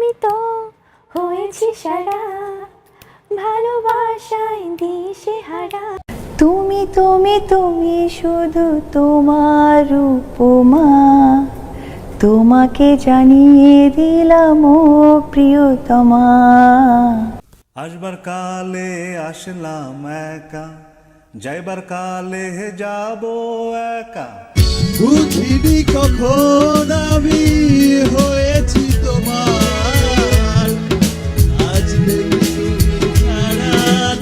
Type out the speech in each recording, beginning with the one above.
আমি তো হয়েছি সারা ভালোবাসায় দিশেহারা। তুমি তুমি তুমি শুধু তোমার উপমা, তোমাকে জানিয়ে দিলাম ও প্রিয়তমা। আসবার কালে আসলাম একা, যাইবার কালে যাব একা। বুঝিনি কখন আমি হয়েছি তোমার, আজ দেখি তুমি ছাড়া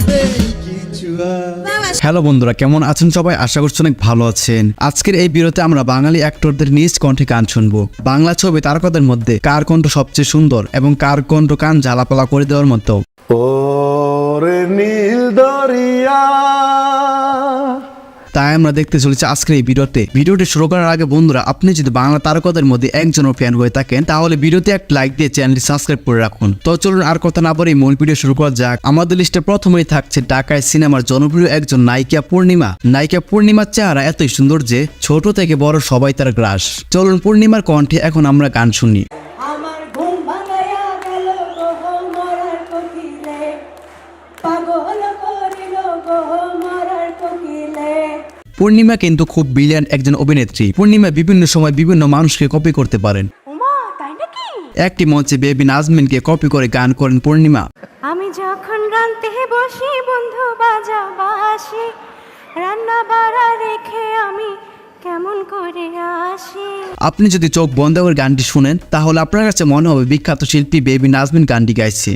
নেই কিছু আর। হ্যালো বন্ধুরা, কেমন আছেন সবাই? আশা করছি অনেক ভালো আছেন। আজকের এই ভিডিওতে আমরা বাঙালি অ্যাক্টরদের নিজ কণ্ঠে গান শুনবো। বাংলা ছবি তারকাদের মধ্যে কার কণ্ঠ সবচেয়ে সুন্দর এবং কার কণ্ঠ কান ঝালাপালা করে দেওয়ার মতো। ওরে নীল দরিয়া। তাই আমরা দেখতে চলেছি আজকের এই ভিডিওটি শুরু করার আগে বন্ধুরা, আপনি যদি বাংলা তারকাদের মধ্যে একজনের ফ্যান হয়ে থাকেন তাহলে ভিডিওতে একটা লাইক দিয়ে চ্যানেলটি সাবস্ক্রাইব করে রাখুন। তো চলুন আর কথা না বলে মূল ভিডিও শুরু করা যাক। আমাদের লিস্টে প্রথমেই থাকছে ঢাকায় সিনেমার জনপ্রিয় একজন নায়িকা পূর্ণিমা। নায়িকা পূর্ণিমার চেহারা এতই সুন্দর যে ছোট থেকে বড় সবাই তার গ্রাস। চলুন পূর্ণিমার কণ্ঠে এখন আমরা গান শুনি। আমার ঘুম ভাঙাইয়া গেল গো মরার কোকিলে, পাগল করিল গো মরার কোকিলে। পূর্ণিমা কিন্তু খুব ব্রিলিয়ান্ট একজন অভিনেত্রী। পূর্ণিমা বিভিন্ন সময় বিভিন্ন মানুষকে কপি করতে পারেন। ওমা, তাই নাকি? একটি মঞ্চে বেবি নাজমিনকে কপি করে গান করেন পূর্ণিমা। আমি যখন রান্তে বসি বন্ধু বাজা বাসি, রান্না বাড়া রেখে আমি কেমন করে আসি। আপনি যদি চোখ বন্ধ করে গানটি শুনেন তাহলে আপনার কাছে মনে হবে বিখ্যাত শিল্পী বেবি নাজমিন গানটি গাইছে।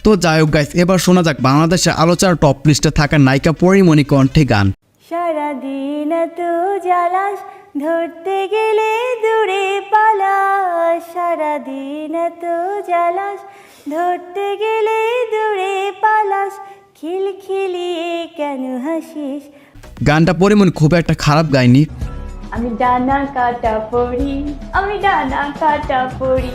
তো যাই হোক গাইস, এবার শোনা যাক বাংলাদেশের আলোচনার টপ লিস্টে থাকা নায়িকা পরিমণি কণ্ঠে গান। সারাদিন তো জ্বালাস, ধরতে গেলে দূরে পালাস। সারাদিন তো জ্বালাস, ধরতে গেলে দূরে পালাস। খিলখিলিয়ে কেন হাসিস? গানটা পরিমণি খুব একটা খারাপ গায়নি। আমি ডানা কাটা পড়ি, আমি ডানা কাটা পড়ি।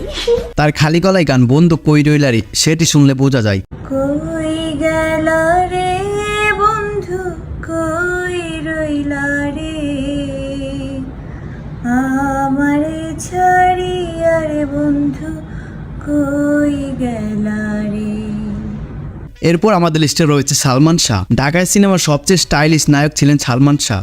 তার খালি গলায় গান বন্ধু কই রইলারি সেটি শুনলে বোঝা যায়। কই গেল রে বন্ধু, কই রইলা রে, আমারে ছাড়িয়া রে বন্ধু কই গেলা রে। এরপর আমাদের লিস্টে রয়েছে সালমান শাহ। ঢাকায় সিনেমার সবচেয়ে স্টাইলিশ নায়ক ছিলেন সালমান শাহ।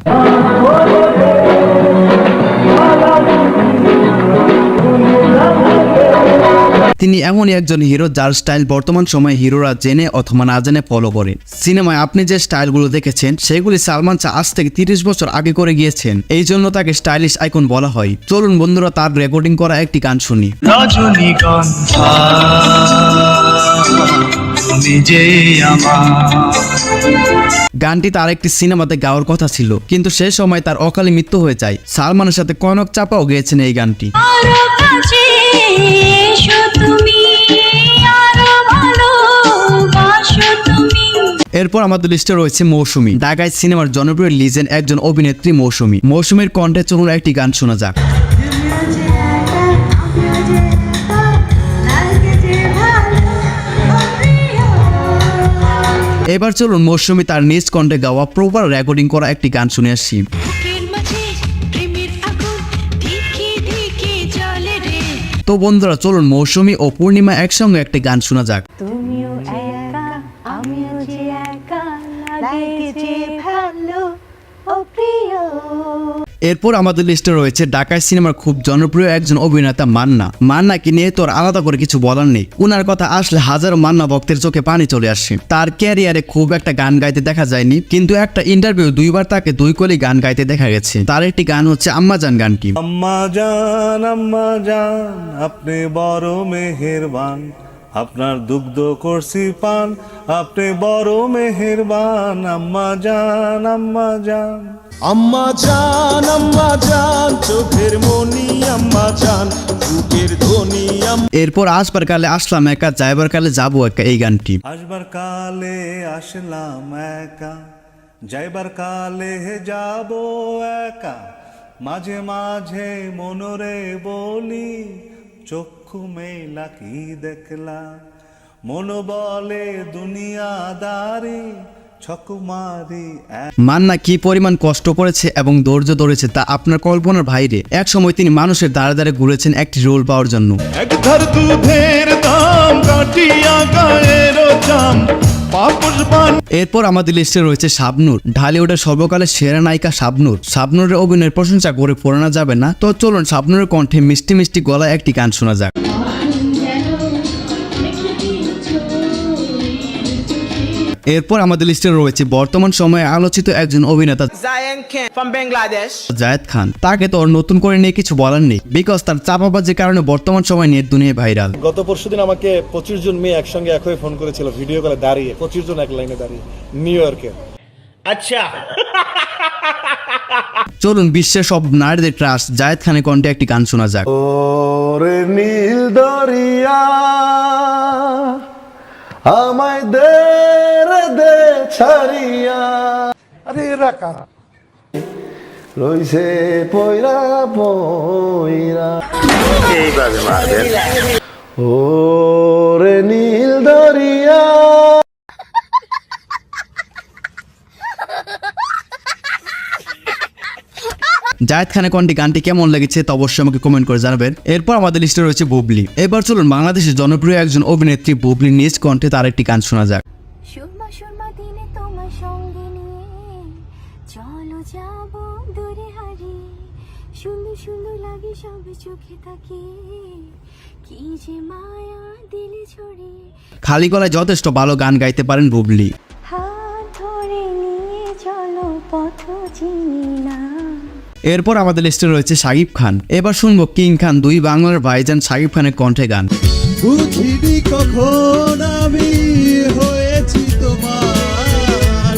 তিনি এমনই একজন হিরো যার স্টাইল বর্তমান সময়ে হিরোরা জেনে অথবা না জেনে ফলো করে। সিনেমায় আপনি যে স্টাইলগুলো দেখেছেন সেগুলি সালমান শাহ আজ থেকে 30 বছর আগে করে গিয়েছেন, এই জন্য তাকে স্টাইলিশ আইকন বলা হয়। চলুন বন্ধুরা তার রেকর্ডিং করা একটি গান শুনি। রজনীগন্ধা তুমি যে আমার। গানটি তার একটি সিনেমাতে গাওয়ার কথা ছিল, কিন্তু সে সময় তার অকালে মৃত্যু হয়ে যায়। সালমানের সাথে কনক চাপাও গেয়েছেন এই গানটি। আরো কাছে এসো তুমি, আরো ভালোবাসো তুমি। এরপর আমাদের লিস্টে রয়েছে মৌসুমী। ঢাকায় সিনেমার জনপ্রিয় লিজেন্ড একজন অভিনেত্রী মৌসুমী। মৌসুমীর কণ্ঠে চলুন একটি গান শোনা যাক। এবার চলুন মৌসুমী তার নিজ কণ্ঠে গাওয়া প্রপার রেকর্ডিং করা একটি গান শুনে আসি। তো বন্ধুরা চলুন মৌসুমী ও পূর্ণিমা একসঙ্গে একটি গান শোনা যাক। তুমিও একা, আমিও যে একা, লাগে যে ভালো ও প্রিয়। এরপর আমাদের লিস্টে রয়েছে ঢাকায় সিনেমার খুব জনপ্রিয় একজন অভিনেতা মান্না। মান্নাকে নিয়ে তো আর আলাদা করে কিছু বলার নেই। উনার কথা আসলে হাজারো মান্না ভক্তের চোখে পানি চলে আসে। তার ক্যারিয়ারে খুব একটা গান গাইতে দেখা যায়নি, কিন্তু একটা ইন্টারভিউ 2বার তাকে 2 কলি গান গাইতে দেখা গেছে। তার একটি গান হচ্ছে আম্মাজান গানটি। আম্মা জান আপনি বড় মেহেরবান, আপনার দুগ্ধ করছি পান, আপনি বড় মেহেরবান। আম্মা জান আম্মা জান চোখের মনি, আম্মা জান বুকের ধ্বনি। এরপর আসবার কালে আসলাম একা, যাইবার কালে যাবো একা এই গানটি। আসবার কালে আসলাম একা, যাইবার কালে যাব একা। মাঝে মাঝে মনরে বলি, চক্ষু মেলা কি দেখলা, মন বলে দুনিয়াদারি, ছক মারি মান্না কি পরিমাণ কষ্ট করেছে এবং ধৈর্য ধরেছে তা আপনার কল্পনার বাইরে। এক সময় তিনি মানুষের দ্বারে দ্বারে ঘুরেছেন একটি রোল পাওয়ার জন্য। এক ধার দুধের দাম কাটিয়া গায়ের জাম পাপস বান। এরপর আমাদের লিস্টে রয়েছে শাবনূর, ঢালিউডের সর্বকালের সেরা নায়িকা শাবনূর। শাবনূরের অভিনয়ের প্রশংসা করে পড়ানো যাবে না, তো চলুন শাবনূরের কণ্ঠে মিষ্টি মিষ্টি গলায় একটি গান শোনা যাক। এরপর আমাদের লিস্টে রয়েছে বর্তমান সময়ে আলোচিত একজন অভিনেতা Zayn Khan from Bangladesh. Zayed Khan. তাকে তো ওর নতুন করে নিয়ে কিছু বলার নেই, বিকজ তার চাপাবাজির কারণে বর্তমান সময় নেট দুনিয়ায় ভাইরাল। গত পরশুদিন আমাকে 25 জন মেয়ে একসঙ্গে এক হয়ে ফোন করেছিল, ভিডিও কলে দাঁড়িয়ে 25 জন এক লাইনে দাঁড়িয়ে নিউ ইয়র্কে। চলুন বিশ্বের সব নারীদের ক্রাশ জায়েদ খানের কণ্ঠে একটি গান শোনা যাক। ওরে নীল দরিয়া আমায় দে রে দে ছাড়িয়া। আরে এরা কারা রইছে পয়রা পয়রা এইভাবে মারবেন। ওরে নীল দরিয়া। জায়েদ খানের কণ্ঠে গানটি কেমন লেগেছে তা অবশ্যই আমাকে কমেন্ট করে জানাবেন। এরপর আমাদের লিস্টে রয়েছে বুবলি। এবার চলুন বাংলাদেশের জনপ্রিয় একজন অভিনেত্রী বুবলি নিজ কণ্ঠে তার একটি গান শোনা যাক। সুরমা সুরমা দিনে তোমার সঙ্গে নিয়ে চলো যাব দূরে হারিয়ে, সুন্দর সুন্দর লাগে সব চোখে তাকে, কি যে মায়া দিলে ছড়িয়ে। খালি গলায় যথেষ্ট ভালো গান গাইতে পারেন বুবলি। হাত ধরে নিয়ে চলো পথ চিনি না। এরপর আমাদের লিস্টে রয়েছে শাকিব খান। এবার শুনবো কিং খান দুই বাংলার ভাইজান শাকিব খানের কণ্ঠে গান। বুঝিনি কখন আমি হয়েছি তোমার।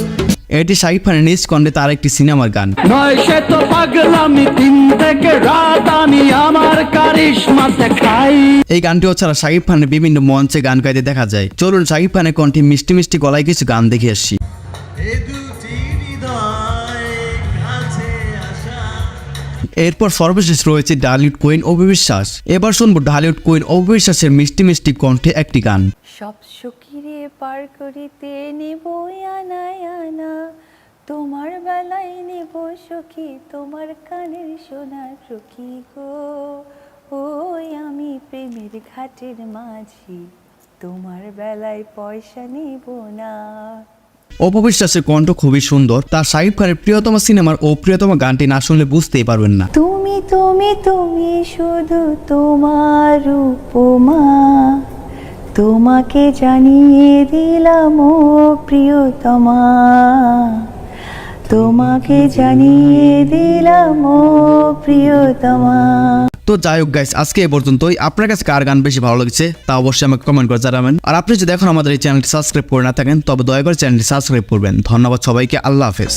এটি শাকিব খানের নিজ কণ্ঠে তার একটি সিনেমার গান। নয় সে তো পাগলামি, দিন থেকে রাত আমি আমার কারিশমা দেখাই। এই গানটিও ছাড়া শাকিব খানের বিভিন্ন মঞ্চে গান গাইতে দেখা যায়। চলুন শাকিব খানের কণ্ঠে মিষ্টি মিষ্টি গলায় কিছু গান দেখে আসি। এরপর সর্বশেষ রয়েছে ঢালিউড কুইন অপু বিশ্বাস। এবার শুনবো ঢালিউড কুইন অপু বিশ্বাসের মিষ্টি মিষ্টি কণ্ঠে একটি গান। সব সখীরে পার করিতে নেব আনায় আনা, তোমার বেলায় নেব সখী তোমার কানের সোনার সখী গো। ওই আমি প্রেমের ঘাটের মাঝি, তোমার বেলায় পয়সা নেব না। অপু বিশ্বাসের কণ্ঠ খুবই সুন্দর। তার শাকিব খানের প্রিয়তম সিনেমার ও প্রিয়তম গানটি না শুনলে বুঝতেই পারবেন না। তুমি তুমি তুমি শুধু তোমার উপমা, তোমাকে জানিয়ে দিলাম ও প্রিয়তমা, তোমাকে জানিয়ে দিলাম ও প্রিয়তমা। তো যাই হোক গাইস, আজকে এ পর্যন্তই। আপনার কাছে কার গান বেশি ভালো লাগছে তা অবশ্যই আমাকে কমেন্ট করে জানাবেন। আর আপনি যদি এখন আমাদের এই চ্যানেলটি সাবস্ক্রাইব করে না থাকেন তবে দয়া করে চ্যানেলটি সাবস্ক্রাইব করবেন। ধন্যবাদ সবাইকে, আল্লাহ হাফেজ।